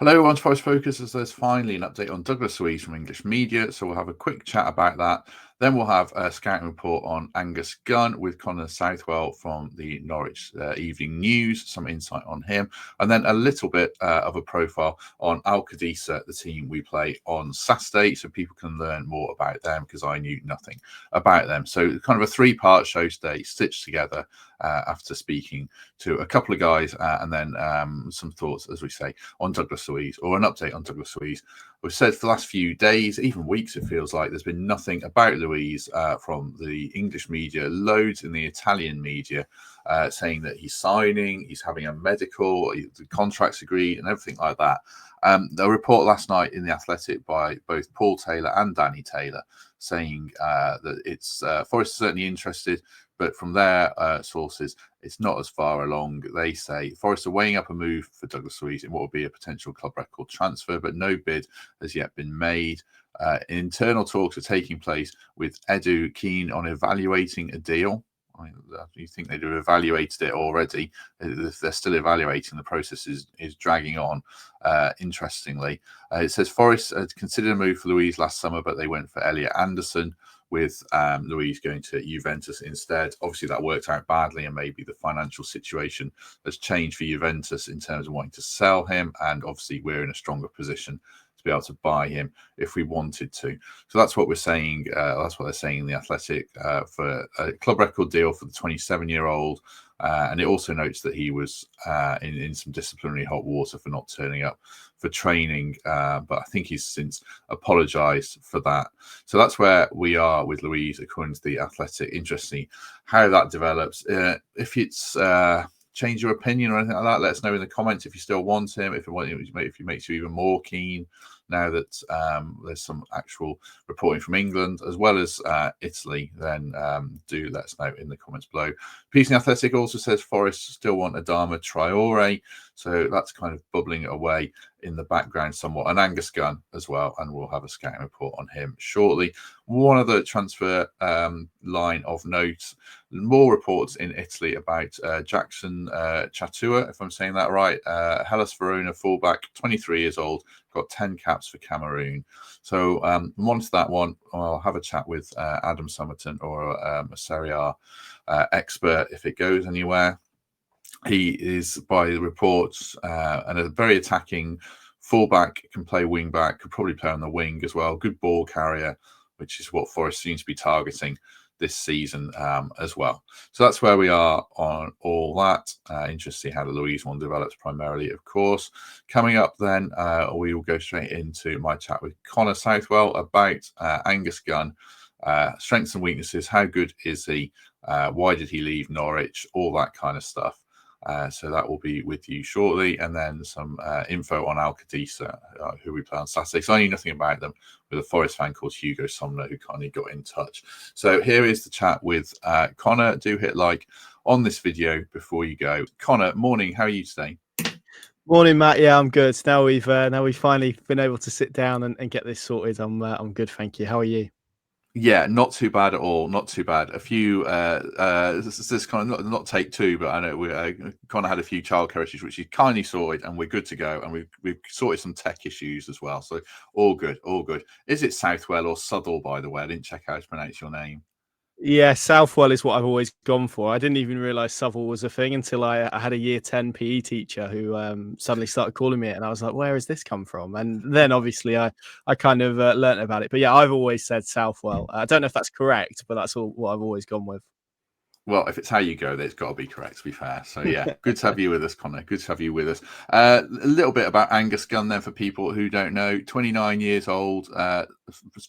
Hello, everyone to Forest Focus, as there's finally an update on Douglas Luiz from English media. So we'll have a quick chat about that. Then we'll have a scouting report on Angus Gunn with Connor Southwell from the Norwich Evening News, some insight on him, and then a little bit of a profile on Al-Qadsiah, the team we play on Saturday, so people can learn more about them because I knew nothing about them. So kind of a three-part show today, stitched together after speaking to a couple of guys and then some thoughts, as we say, on Douglas Luiz, or an update on Douglas Luiz. We've said for the last few days, even weeks, it feels like there's been nothing about Luiz from the English media, loads in the Italian media saying that he's signing, he's having a medical, the contract's agreed, and everything like that. A report last night in The Athletic by both Paul Taylor and Danny Taylor saying that it's Forest is certainly interested, but from their sources, it's not as far along. They say Forest are weighing up a move for Douglas Luiz in what would be a potential club record transfer, but no bid has yet been made. Internal talks are taking place with Edu keen on evaluating a deal. You think they'd have evaluated it already. If they're still evaluating, the process is dragging on. Interestingly, it says Forest had considered a move for Luiz last summer, but they went for Elliot Anderson, with Luiz going to Juventus instead. Obviously, that worked out badly, and maybe the financial situation has changed for Juventus in terms of wanting to sell him. And obviously, we're in a stronger position to be able to buy him if we wanted to. So that's what we're saying. That's what they're saying in The Athletic for a club record deal for the 27-year-old. And it also notes that he was in some disciplinary hot water for not turning up for training, but I think he's since apologised for that. So that's where we are with Luiz, according to The Athletic. Interesting how that develops. If it's change your opinion or anything like that, let us know in the comments if you still want him, if he makes you even more keen now that there's some actual reporting from England as well as Italy, then do let us know in the comments below. Piece in the Athletic also says Forest still want Adama Traore, so that's kind of bubbling away in the background somewhat, and Angus Gunn as well, and we'll have a scouting report on him shortly. One other transfer line of note, more reports in Italy about Jackson Chatua, if I'm saying that right, Hellas Verona fullback, 23 years old, got 10 caps for Cameroon. So once that one, I'll have a chat with Adam Somerton or a Serie A expert if it goes anywhere. He is, by the reports, and a very attacking fullback, can play wing back, could probably play on the wing as well. Good ball carrier, which is what Forest seems to be targeting this season as well. So that's where we are on all that. Interesting how the Luiz one develops primarily, of course. Coming up then, we will go straight into my chat with Connor Southwell about Angus Gunn. Strengths and weaknesses, how good is he? Why did he leave Norwich? All that kind of stuff. So that will be with you shortly, and then some info on Al-Qadsiah, who we play on Saturday. So I knew nothing about them, with a Forest fan called Hugo Somner who kindly got in touch. So here is the chat with Connor. Do hit like on this video before you go. Connor, morning. How are you today? Morning, Matt. Yeah, I'm good. Now we've finally been able to sit down and get this sorted. I'm good, thank you. How are you? Yeah, not too bad at all. Not too bad. A few, this kind of not take two, but I know we kind of had a few childcare issues, which you kindly sorted, and we're good to go. And we've sorted some tech issues as well. So all good, all good. Is it Southwell or Southwell, by the way? I didn't check how to pronounce your name. Yeah, Southwell is what I've always gone for. I didn't even realise Southwell was a thing until I had a year 10 PE teacher who suddenly started calling me it, and I was like, "Where has this come from?" And then obviously I kind of learnt about it. But yeah, I've always said Southwell. I don't know if that's correct, but that's what I've always gone with. Well, if it's how you go, then it's got to be correct, to be fair. So, yeah, good to have you with us, Connor. Good to have you with us. A little bit about Angus Gunn, then, for people who don't know. 29 years old,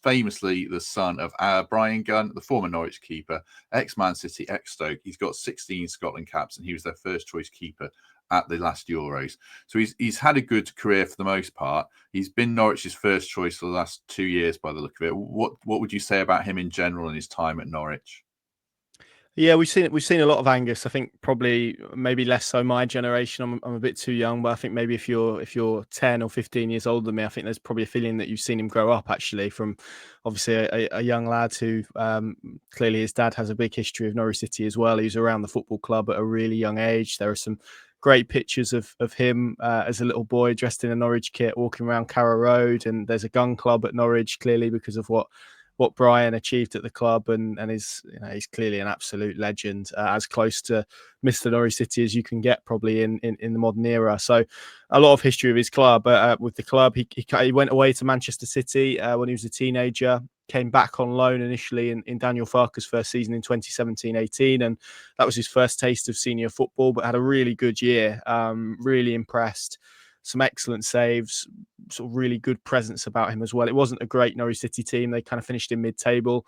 famously the son of Brian Gunn, the former Norwich keeper, ex-Man City, ex-Stoke. He's got 16 Scotland caps, and he was their first-choice keeper at the last Euros. So he's had a good career for the most part. He's been Norwich's first choice for the last 2 years, by the look of it. What would you say about him in general and his time at Norwich? Yeah, we've seen a lot of Angus. I think probably maybe less so my generation. I'm a bit too young, but I think maybe if you're 10 or 15 years older than me, I think there's probably a feeling that you've seen him grow up actually from obviously a young lad who clearly his dad has a big history of Norwich City as well. He was around the football club at a really young age. There are some great pictures of him as a little boy dressed in a Norwich kit walking around Carrow Road, and there's a gun club at Norwich, clearly because of what Brian achieved at the club, and he's he's clearly an absolute legend, as close to Mr. Norwich City as you can get probably in the modern era. So a lot of history of his club. With the club, he went away to Manchester City when he was a teenager, came back on loan initially in Daniel Farke's first season in 2017-18, and that was his first taste of senior football, but had a really good year, really impressed. Some excellent saves, sort of really good presence about him as well. It wasn't a great Norwich City team. They kind of finished in mid-table,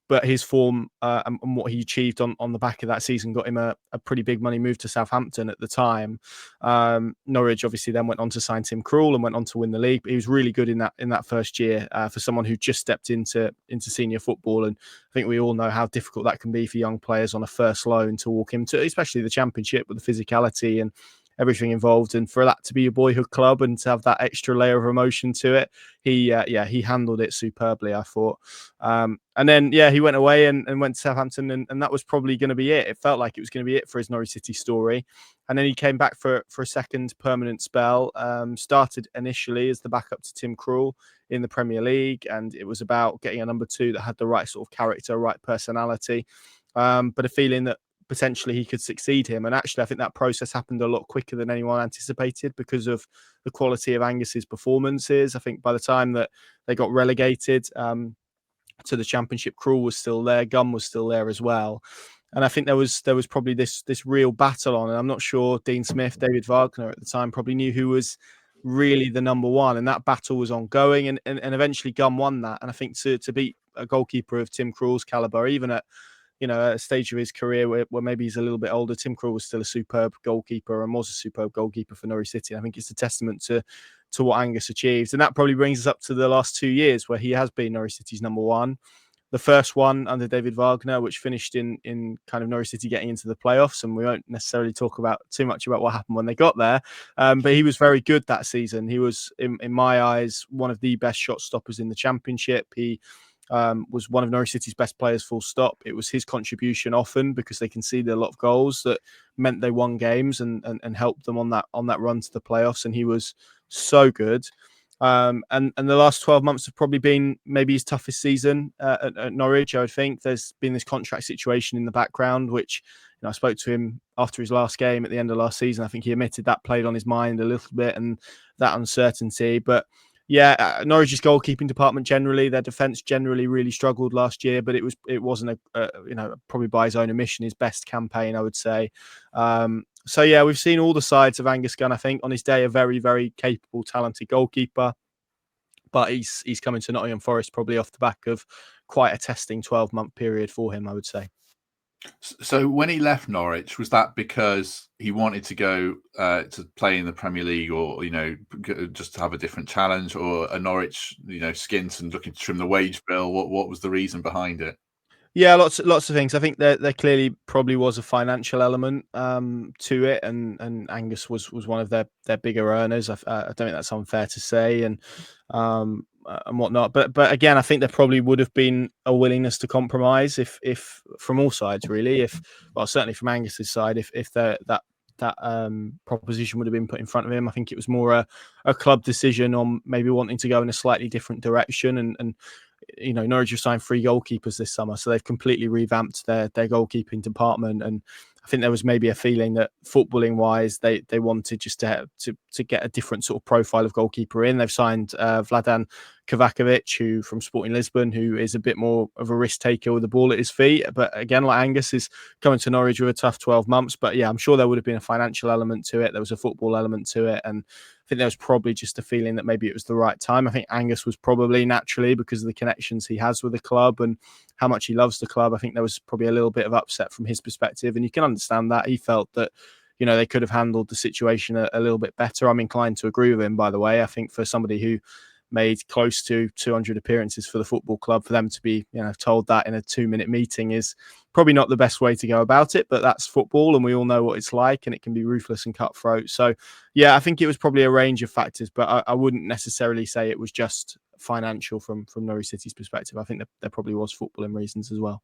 but his form and what he achieved on the back of that season got him a pretty big money move to Southampton at the time. Norwich obviously then went on to sign Tim Krul and went on to win the league. But he was really good in that first year for someone who just stepped into senior football. And I think we all know how difficult that can be for young players on a first loan to walk into, especially the Championship with the physicality and everything involved, and for that to be your boyhood club and to have that extra layer of emotion to it, he handled it superbly, I thought. And then he went away and went to Southampton, and that was probably going to be it. It felt like it was going to be it for his Norwich City story. And then he came back for a second permanent spell. Started initially as the backup to Tim Krul in the Premier League, and it was about getting a number 2 that had the right sort of character, right personality, but a feeling that potentially he could succeed him. And actually, I think that process happened a lot quicker than anyone anticipated because of the quality of Angus's performances. I think by the time that they got relegated to the Championship, Krul was still there, Gunn was still there as well. And I think there was probably this real battle on, and I'm not sure Dean Smith, David Wagner at the time probably knew who was really the number 1, and that battle was ongoing, and eventually Gunn won that. And I think to beat a goalkeeper of Tim Krul's caliber, even at a stage of his career where maybe he's a little bit older, Tim Krul was still a superb goalkeeper and was a superb goalkeeper for Norwich City. I think it's a testament to what Angus achieved. And that probably brings us up to the last 2 years where he has been Norwich City's number 1. The first one under David Wagner, which finished in kind of Norwich City getting into the playoffs. And we won't necessarily talk about too much about what happened when they got there. But he was very good that season. He was, in my eyes, one of the best shot stoppers in the Championship. He was one of Norwich City's best players, full stop. It was his contribution often because they conceded a lot of goals that meant they won games and helped them on that run to the playoffs. And he was so good. And the last 12 months have probably been maybe his toughest season at Norwich. I would think there's been this contract situation in the background, which I spoke to him after his last game at the end of last season. I think he admitted that played on his mind a little bit, and that uncertainty. But Norwich's goalkeeping department generally, their defence generally really struggled last year, but it wasn't probably by his own admission his best campaign, I would say. We've seen all the sides of Angus Gunn. I think on his day, a very, very capable, talented goalkeeper, but he's coming to Nottingham Forest probably off the back of quite a testing 12-month period for him, I would say. So when he left Norwich, was that because he wanted to go to play in the Premier League, or just to have a different challenge, or a Norwich skint and looking to trim the wage bill? What was the reason behind it? Yeah, lots of things. I think there clearly probably was a financial element to it, and Angus was one of their bigger earners. I don't think that's unfair to say, and whatnot. But again, I think there probably would have been a willingness to compromise if from all sides really. Certainly from Angus's side, if that proposition would have been put in front of him. I think it was more a club decision on maybe wanting to go in a slightly different direction, and Norwich have signed 3 goalkeepers this summer, so they've completely revamped their goalkeeping department. And I think there was maybe a feeling that footballing wise, they wanted just to get a different sort of profile of goalkeeper in. They've signed Vladan Kovacevic, who from Sporting Lisbon, who is a bit more of a risk taker with the ball at his feet. But again, like Angus, is coming to Norwich with a tough 12 months. But I'm sure there would have been a financial element to it. There was a football element to it. And I think there was probably just a feeling that maybe it was the right time. I think Angus was probably naturally, because of the connections he has with the club and how much he loves the club, I think there was probably a little bit of upset from his perspective. And you can understand that. He felt that, they could have handled the situation a little bit better. I'm inclined to agree with him, by the way. I think for somebody who made close to 200 appearances for the football club, for them to be told that in a 2-minute meeting is probably not the best way to go about it. But that's football, and we all know what it's like, and it can be ruthless and cutthroat. So I think it was probably a range of factors, but I wouldn't necessarily say it was just financial from Norwich City's perspective. I think there probably was footballing reasons as well.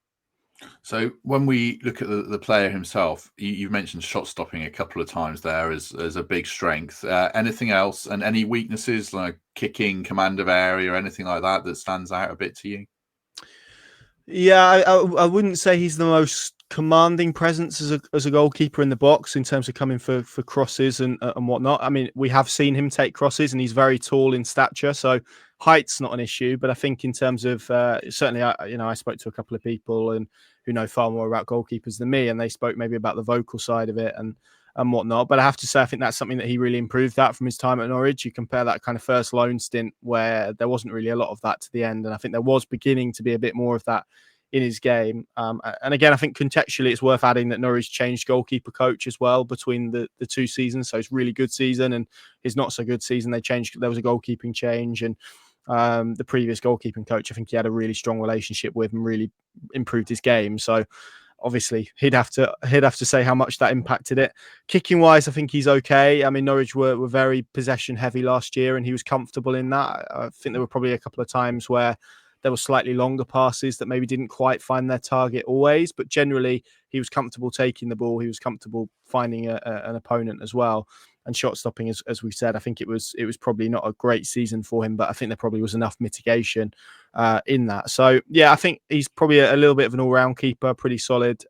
So when we look at the player himself, you've mentioned shot stopping a couple of times there as a big strength. Anything else, and any weaknesses like kicking, command of area, anything like that that stands out a bit to you? Yeah, I wouldn't say he's the most commanding presence as a goalkeeper in the box in terms of coming for crosses and whatnot. I mean, we have seen him take crosses, and he's very tall in stature, so height's not an issue. But I think in terms of certainly, I spoke to a couple of people and who know far more about goalkeepers than me, and they spoke maybe about the vocal side of it and whatnot. But I have to say, I think that's something that he really improved that from his time at Norwich. You compare that kind of first loan stint where there wasn't really a lot of that to the end, and I think there was beginning to be a bit more of that in his game. And again, I think contextually it's worth adding that Norwich changed goalkeeper coach as well between the two seasons. So it's really good season and his not so good season. There was a goalkeeping change, and the previous goalkeeping coach, I think he had a really strong relationship with and really improved his game. So obviously he'd have to say how much that impacted it. Kicking wise, I think he's okay. I mean, Norwich were very possession heavy last year, and he was comfortable in that. I think there were probably a couple of times where there were slightly longer passes that maybe didn't quite find their target always, but generally he was comfortable taking the ball. He was comfortable finding an opponent as well. And shot stopping, as we've said, I think it was probably not a great season for him, but I think there probably was enough mitigation in that. So yeah, I think he's probably a little bit of an all-round keeper, pretty solid,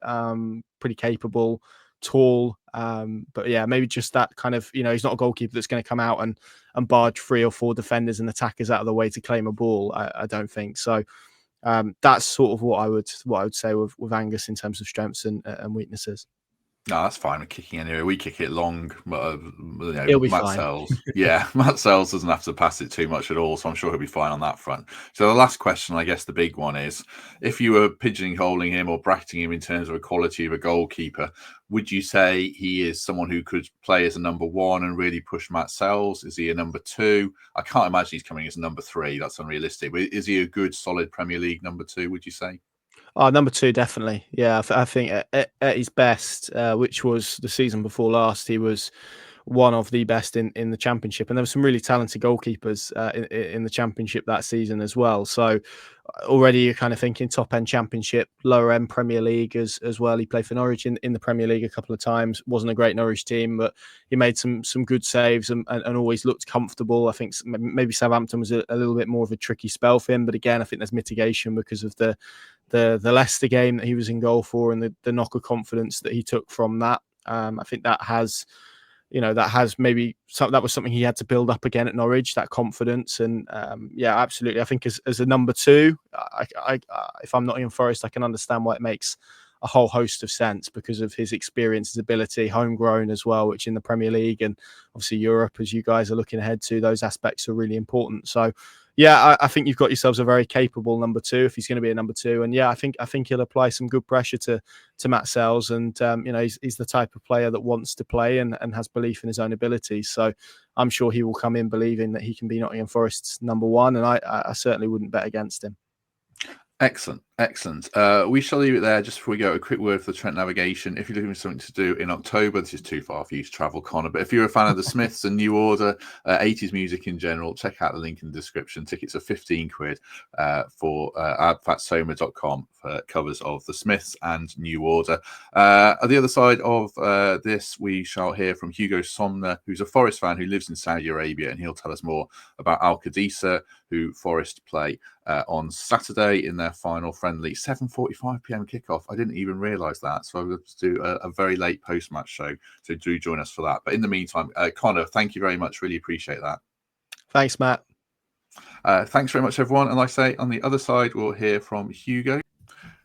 pretty capable, tall. But yeah, maybe just that kind of, he's not a goalkeeper that's going to come out and barge 3 or 4 defenders and attackers out of the way to claim a ball. I don't think so. That's sort of what I would say with Angus in terms of strengths and weaknesses. No, that's fine. We're kicking anyway. We kick it long. He'll be Matt fine. Sells. Yeah, Matt Sells doesn't have to pass it too much at all, so I'm sure he'll be fine on that front. So the last question, I guess the big one is, if you were pigeonholing him or bracketing him in terms of a quality of a goalkeeper, would you say he is someone who could play as a number 1 and really push Matt Sells? Is he a number 2? I can't imagine he's coming as a number 3. That's unrealistic. But is he a good, solid Premier League number 2, would you say? Oh, number 2, definitely. Yeah, I think at his best, which was the season before last, he was one of the best in the Championship. And there were some really talented goalkeepers in the Championship that season as well. So already you're kind of thinking top-end Championship, lower-end Premier League as well. He played for Norwich in the Premier League a couple of times. Wasn't a great Norwich team, but he made some good saves and always looked comfortable. I think maybe Southampton was a little bit more of a tricky spell for him. But again, I think there's mitigation because of the Leicester game that he was in goal for and the knock of confidence that he took from that. I think that has maybe that was something he had to build up again at Norwich, that confidence. And yeah, absolutely. I think as a number 2, if I'm Nottingham Forest, I can understand why it makes a whole host of sense because of his experience, his ability, homegrown as well, which in the Premier League and obviously Europe, as you guys are looking ahead to, those aspects are really important. So yeah, I think you've got yourselves a very capable number 2 if he's going to be a number 2. And yeah, I think he'll apply some good pressure to Matt Sells. And he's the type of player that wants to play and has belief in his own abilities. So I'm sure he will come in believing that he can be Nottingham Forest's number 1. And I certainly wouldn't bet against him. Excellent. We shall leave it there. Just before we go, a quick word for Trent Navigation. If you're looking for something to do in October, this is too far for you to travel, Connor. But if you're a fan of the Smiths and New Order, 80s music in general, check out the link in the description. Tickets are 15 quid for fatsoma.com for covers of the Smiths and New Order. At the other side of this, we shall hear from Hugo Somner, who's a Forest fan who lives in Saudi Arabia, and he'll tell us more about Al-Qadsiah, who Forest play on Saturday in their final friendly, 7:45 p.m. kickoff. I didn't even realise that, so I'm going to do a very late post-match show. So do join us for that. But in the meantime, Connor, thank you very much. Really appreciate that. Thanks, Matt. Thanks very much, everyone. And like I say, on the other side, we'll hear from Hugo.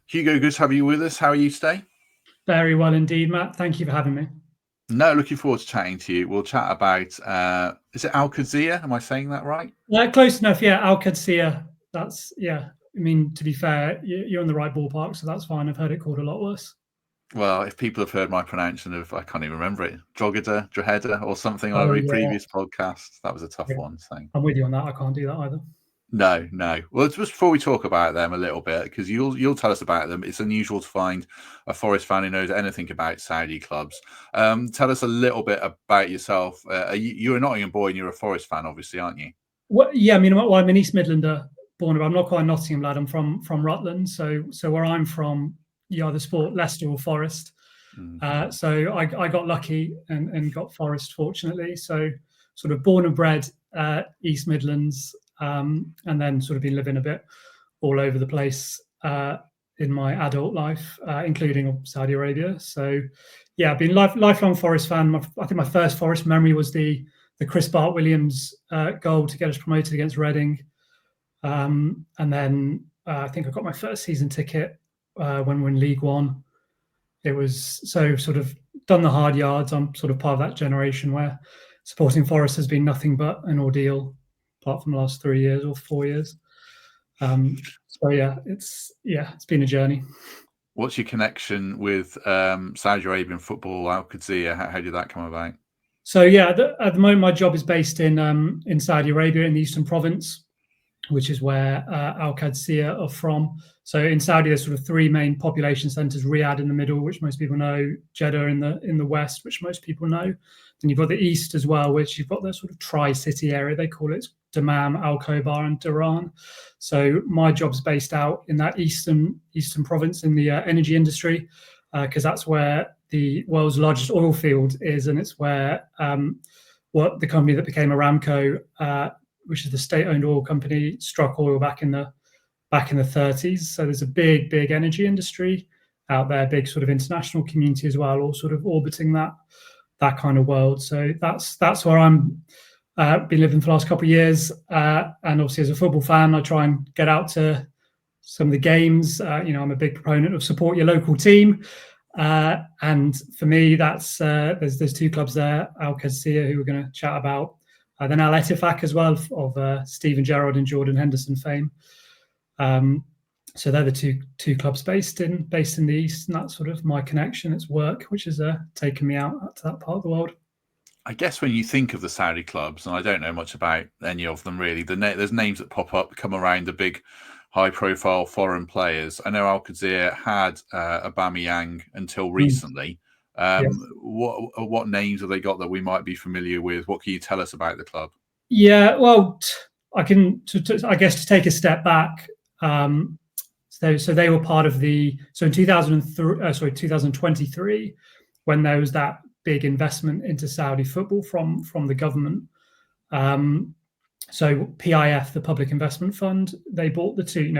Hugo, good to have you with us. How are you today? Very well indeed, Matt. Thank you for having me. No, looking forward to chatting to you. We'll chat about, is it Al-Qadsiah? Am I saying that right? Close enough, yeah. Al-Qadsiah. That's, yeah. I mean, to be fair, you're in the right ballpark, so that's fine. I've heard it called a lot worse. Well, if people have heard my pronunciation of, I can't even remember it, Drogheda, or something on a previous podcast, that was a tough one. So I'm with you on that. I can't do that either. No. Well, just before we talk about them a little bit, because you'll tell us about them. It's unusual to find a Forest fan who knows anything about Saudi clubs. Tell us a little bit about yourself. You're a Nottingham boy and you're a Forest fan, obviously, aren't you? Well, yeah, I mean, I'm an East Midlander born. I'm not quite a Nottingham lad. I'm from Rutland. So where I'm from, you either support Leicester or Forest. So I got lucky and got Forest, fortunately. So sort of born and bred East Midlands, and then sort of been living a bit all over the place in my adult life, including Saudi Arabia. So yeah, I've been lifelong Forest fan. I think my first Forest memory was the Chris Bart-Williams goal to get us promoted against Reading. And then I think I got my first season ticket when we're in League One. It was so sort of done the hard yards. I'm sort of part of that generation where supporting Forest has been nothing but an ordeal, apart from the last 3 years or 4 years. So yeah, it's been a journey. What's your connection with Saudi Arabian football, Al-Qadsiah? How did that come about? So yeah, at the moment my job is based in Saudi Arabia in the Eastern Province, which is where Al-Qadsiah are from. So in Saudi, there's sort of three main population centers: Riyadh in the middle, which most people know; Jeddah in the west, which most people know. Then you've got the east as well, which you've got the sort of tri-city area. They call it Dammam, Al-Khobar, and Dhahran. So my job's based out in that eastern province in the energy industry, because that's where the world's largest oil field is, and it's where what the company that became Aramco, which is the state-owned oil company, struck oil back in the 30s. So there's a big energy industry out there, big sort of international community as well, all sort of orbiting that kind of world. So that's where I'm been living for the last couple of years. And obviously, as a football fan, I try and get out to some of the games. I'm a big proponent of support your local team. And for me, that's there's two clubs there: Al-Qadsiah, who we're going to chat about, then Al-Ettifaq as well, of Steven Gerrard and Jordan Henderson fame. So they're the two clubs based in the east, and that's sort of my connection. It's work which has taken me out to that part of the world. I guess when you think of the Saudi clubs, and I don't know much about any of them really, there's names that pop up, come around, the big high-profile foreign players. I know Al-Qadsiah had Aubameyang until recently. What names have they got that we might be familiar with? What can you tell us about the club? Yeah, well, I can, I guess, to take a step back. So they were part of in 2023, when there was that big investment into Saudi football from the government. So PIF, the Public Investment Fund, they bought the two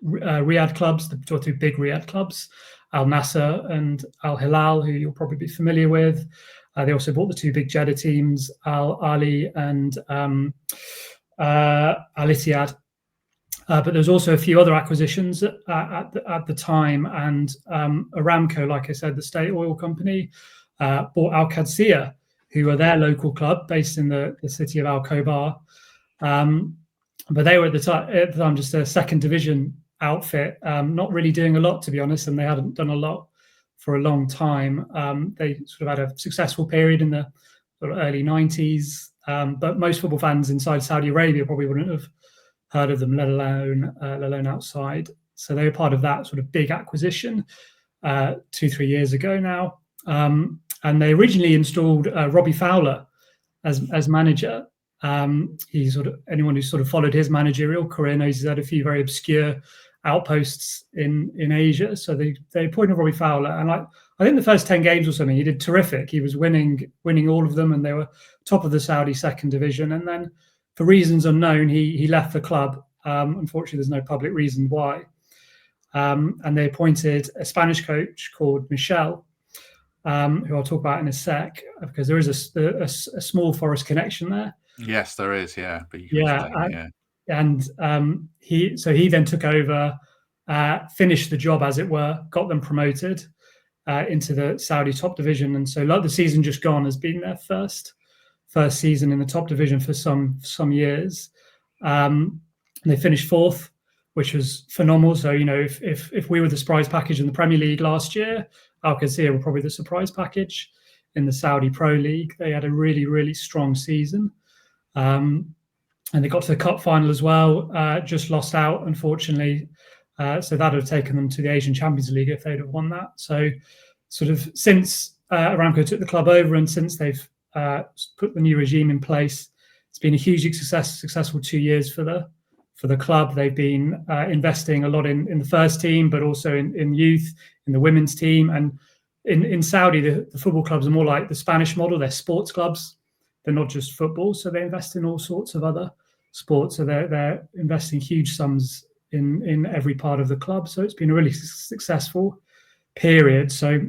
Riyadh clubs, the two big Riyadh clubs, Al Nassr and Al Hilal, who you'll probably be familiar with. They also bought the two big Jeddah teams, Al Ali and Al Ittihad. But there's also a few other acquisitions at the time, and Aramco, like I said, the state oil company, bought Al-Qadsiah, who are their local club based in the city of Al-Khobar. But they were at the time just a second division outfit, not really doing a lot, to be honest, and they hadn't done a lot for a long time. They sort of had a successful period in the sort of early 90s, but most football fans inside Saudi Arabia probably wouldn't have heard of them, let alone outside. So they were part of that sort of big acquisition 2-3 years ago now. And they originally installed Robbie Fowler as manager. He anyone who sort of followed his managerial career knows he's had a few very obscure outposts in Asia. So they appointed Robbie Fowler, and I think the first 10 games or something, he did terrific. He was winning all of them, and they were top of the Saudi second division. And then, for reasons unknown, he left the club. Unfortunately, there's no public reason why. And they appointed a Spanish coach called Michel, who I'll talk about in a sec, because there is a small Forest connection there. Yes, there is. Yeah, but and he then took over, finished the job, as it were, got them promoted into the Saudi top division, and so like the season just gone has been their first season in the top division for some years. They finished fourth, which was phenomenal. So if we were the surprise package in the Premier League last year, Al-Qadsiah were probably the surprise package in the Saudi Pro League. They had a really, really strong season. And they got to the cup final as well, just lost out, unfortunately. So that would have taken them to the Asian Champions League if they'd have won that. So sort of since Aramco took the club over and since they've put the new regime in place, it's been a hugely successful 2 years for for the club. They've been investing a lot in the first team, but also in youth, in the women's team. And in Saudi, the football clubs are more like the Spanish model. They're sports clubs. They're not just football. So they invest in all sorts of other sports. So they're investing huge sums in every part of the club. So it's been a really successful period. So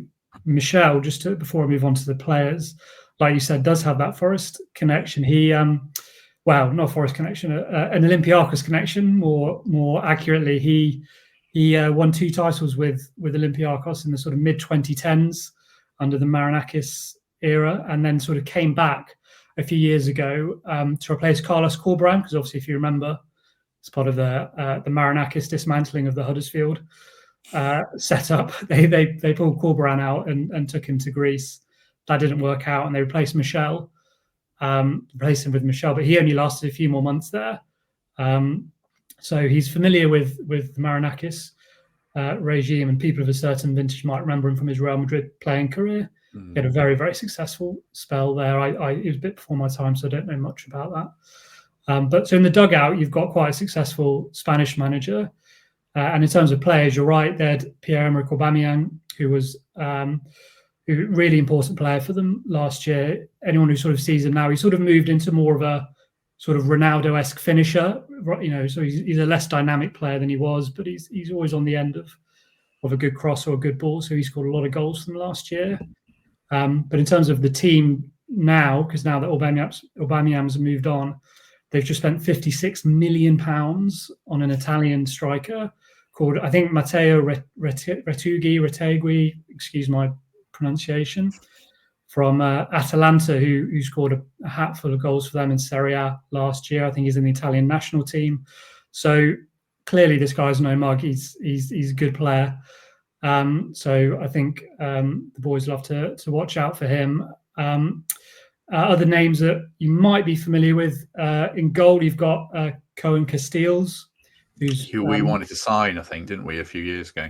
Michel, before I move on to the players, like you said, does have that Forest connection. He, not Forest connection, an Olympiacos connection. More accurately, he won 2 titles with Olympiacos in the sort of mid 2010s under the Marinakis era, and then sort of came back a few years ago to replace Carlos Corberán, because obviously, if you remember, it's part of the Marinakis dismantling of the Huddersfield setup. They pulled Corberán out and took him to Greece. That didn't work out, and they replaced him with Michel, but he only lasted a few more months there. So he's familiar with the Marinakis regime, and people of a certain vintage might remember him from his Real Madrid playing career. He had a very, very successful spell there. It was a bit before my time, so I don't know much about that. But so in the dugout, you've got quite a successful Spanish manager. And in terms of players, you're right. They had Pierre-Emerick Aubameyang, who was a really important player for them last year. Anyone who sort of sees him now, he sort of moved into more of a sort of Ronaldo-esque finisher. So he's a less dynamic player than he was, but he's always on the end of a good cross or a good ball. So he scored a lot of goals for them last year. But in terms of the team now, because now that Aubameyang's moved on, they've just spent £56 million on an Italian striker called, I think, Matteo Retegui, excuse my pronunciation, from Atalanta, who scored a hatful of goals for them in Serie A last year. I think he's in the Italian national team. So clearly this guy's no mug. He's a good player. So I think the boys love to watch out for him. Other names that you might be familiar with, in goal, you've got Cohen Casteels, who we wanted to sign, I think, didn't we, a few years ago?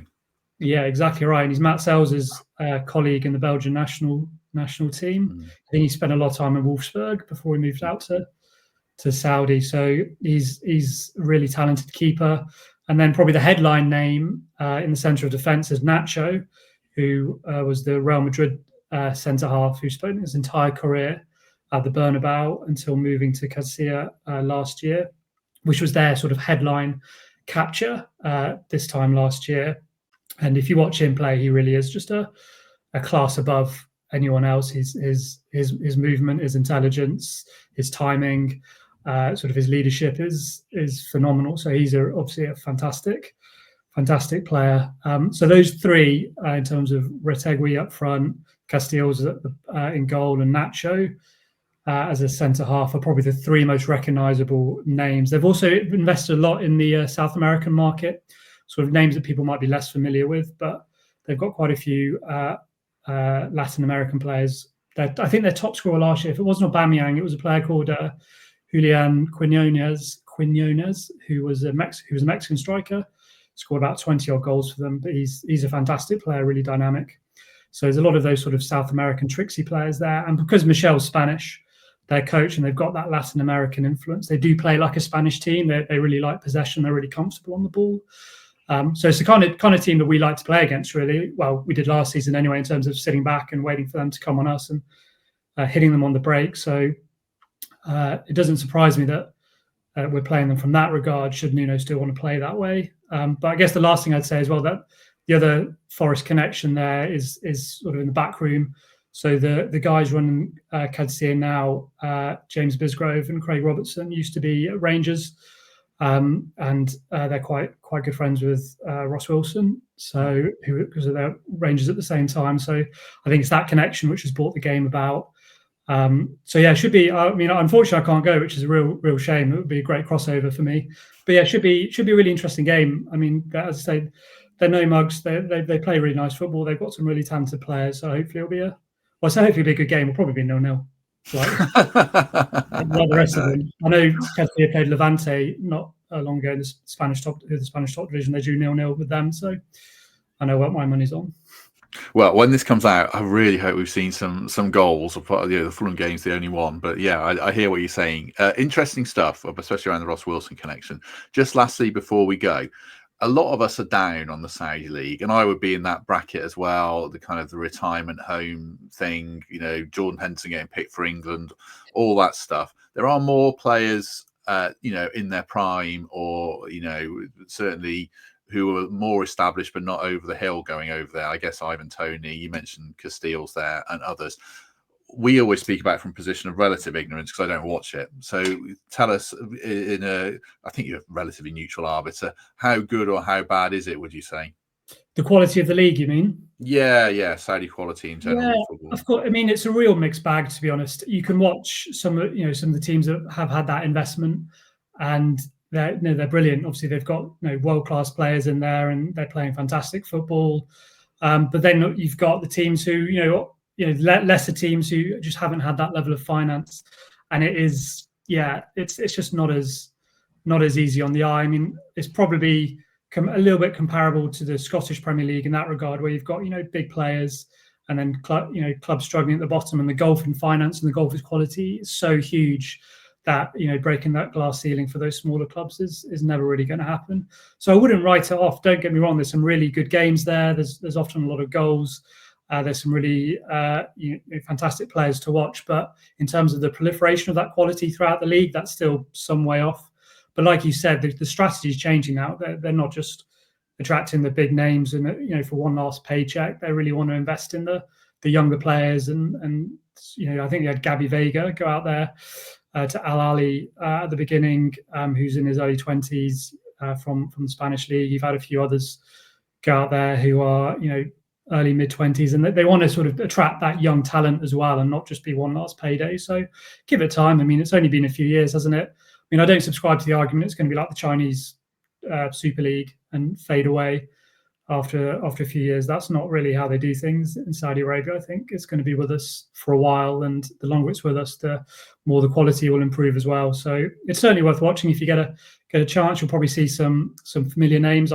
Yeah, exactly right. And he's Matt Sales' colleague in the Belgian national team. I think he spent a lot of time in Wolfsburg before he moved out to Saudi. So he's a really talented keeper. And then probably the headline name in the centre of defence is Nacho, who was the Real Madrid centre half who spent his entire career at the Bernabeu until moving to Al-Qadsiah last year, which was their sort of headline capture this time last year. And if you watch him play, he really is just a class above anyone else. His movement, his intelligence, his timing, sort of his leadership is phenomenal. So he's obviously a fantastic player. So those three, in terms of Retegui up front, Casteels in goal, and Nacho as a centre half, are probably the three most recognisable names. They've also invested a lot in the South American market, sort of names that people might be less familiar with, but they've got quite a few Latin American players. I think their top scorer last year, if it wasn't Aubameyang, it was a player called Julian Quinones, who was a Mexican striker, scored about 20-odd goals for them, but he's a fantastic player, really dynamic. So there's a lot of those sort of South American tricksy players there. And because Michel's Spanish, their coach, and they've got that Latin American influence, they do play like a Spanish team. They really like possession. They're really comfortable on the ball. So it's the kind of team that we like to play against, really. Well, we did last season anyway, in terms of sitting back and waiting for them to come on us and hitting them on the break. So it doesn't surprise me that we're playing them from that regard, should Nuno still want to play that way. But I guess the last thing I'd say as well, that the other Forest connection there is sort of in the back room. So the guys running Al-Qadsiah now, James Bisgrove and Craig Robertson, used to be at Rangers, and they're quite good friends with Ross Wilson, because they're Rangers at the same time. So I think it's that connection which has brought the game about. So yeah, it should be. I mean, unfortunately, I can't go, which is a real shame. It would be a great crossover for me. But yeah, it should be a really interesting game. I mean, as I say, they're no mugs. They play really nice football. They've got some really talented players. So hopefully it'll be hopefully a good game. It'll probably be 0-0. Like the rest of them. I know Al-Qadsiah played Levante not long ago in the Spanish top division. They drew 0-0 with them. So I know what my money's on. Well, when this comes out, I really hope we've seen some goals. The Fulham game's the only one, but yeah, I hear what you're saying. Interesting stuff, especially around the Ross Wilson connection. Just lastly, before we go, a lot of us are down on the Saudi League, and I would be in that bracket as well. The kind of the retirement home thing, Jordan Henderson getting picked for England, all that stuff. There are more players, in their prime, or certainly who are more established but not over the hill going over there. I guess Ivan Toney, you mentioned Castile's there, and others. We always speak about it from a position of relative ignorance because I don't watch it. So tell us, I think you're a relatively neutral arbiter, how good or how bad is it, would you say? The quality of the league, you mean? Yeah, Saudi quality in general. Yeah, of course. I mean, it's a real mixed bag, to be honest. You can watch some of the teams that have had that investment, and they're brilliant. Obviously, they've got world-class players in there, and they're playing fantastic football. But then you've got the teams who lesser teams who just haven't had that level of finance, and it's just not as easy on the eye. I mean, it's probably a little bit comparable to the Scottish Premier League in that regard, where you've got big players and then clubs struggling at the bottom, and the gulf in finance and the gulf in quality is so huge that breaking that glass ceiling for those smaller clubs is never really going to happen. So I wouldn't write it off. Don't get me wrong. There's some really good games there. There's often a lot of goals. There's some really fantastic players to watch. But in terms of the proliferation of that quality throughout the league, that's still some way off. But like you said, the strategy is changing now. They're not just attracting the big names and for one last paycheck. They really want to invest in the younger players. And I think they had Gabby Vega go out there to Al Ahly at the beginning, who's in his early 20s from the Spanish league. You've had a few others go out there who are early mid-20s, and they want to sort of attract that young talent as well, and not just be one last payday. So give it time. I mean, it's only been a few years, hasn't it? I mean, I don't subscribe to the argument it's going to be like the Chinese Super League and fade away after a few years. That's not really how they do things in Saudi Arabia. I think it's going to be with us for a while, and the longer it's with us, the more the quality will improve as well. So it's certainly worth watching. If you get a chance, you'll probably see some familiar names.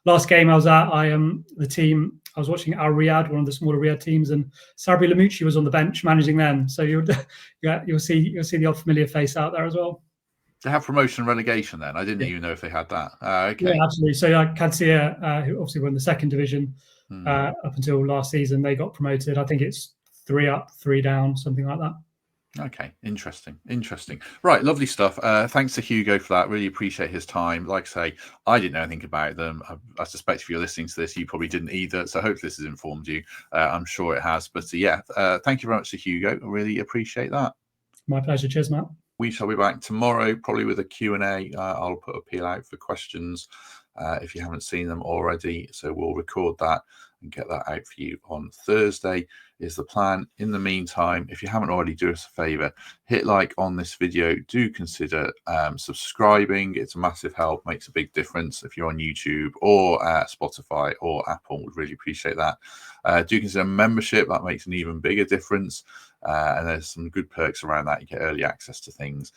Last game I was at, the team I was watching Al Riyadh, one of the smaller Riyadh teams, and Sabri Lamouchi was on the bench managing them. So you'll see the odd familiar face out there as well. They have promotion and relegation then? I didn't even know if they had that. Okay. Yeah, absolutely. So Al-Qadsiah, who obviously were in the second division up until last season, they got promoted. I think it's 3 up, 3 down, something like that. Okay, interesting. Right, lovely stuff. Thanks to Hugo for that. Really appreciate his time. Like I say, I didn't know anything about them. I suspect if you're listening to this, you probably didn't either. So hopefully this has informed you. I'm sure it has. But thank you very much to Hugo. I really appreciate that. My pleasure. Cheers, Matt. We shall be back tomorrow, probably with a Q&A. I'll put a peel out for questions if you haven't seen them already. So we'll record that and get that out for you on Thursday is the plan. In the meantime, if you haven't already, do us a favor, hit like on this video. Do consider subscribing. It's a massive help, makes a big difference. If you're on YouTube or Spotify or Apple, we'd really appreciate that. Do consider membership. That makes an even bigger difference. And there's some good perks around that. You get early access to things.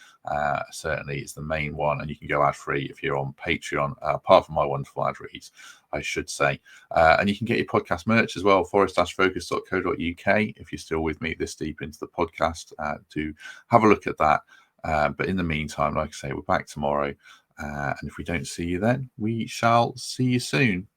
Certainly it's the main one, and you can go ad-free if you're on Patreon, apart from my wonderful ad reads, I should say. And you can get your podcast merch as well, forest-focus.co.uk. If you're still with me this deep into the podcast, do have a look at that. But in the meantime, like I say, we're back tomorrow. And if we don't see you then, we shall see you soon.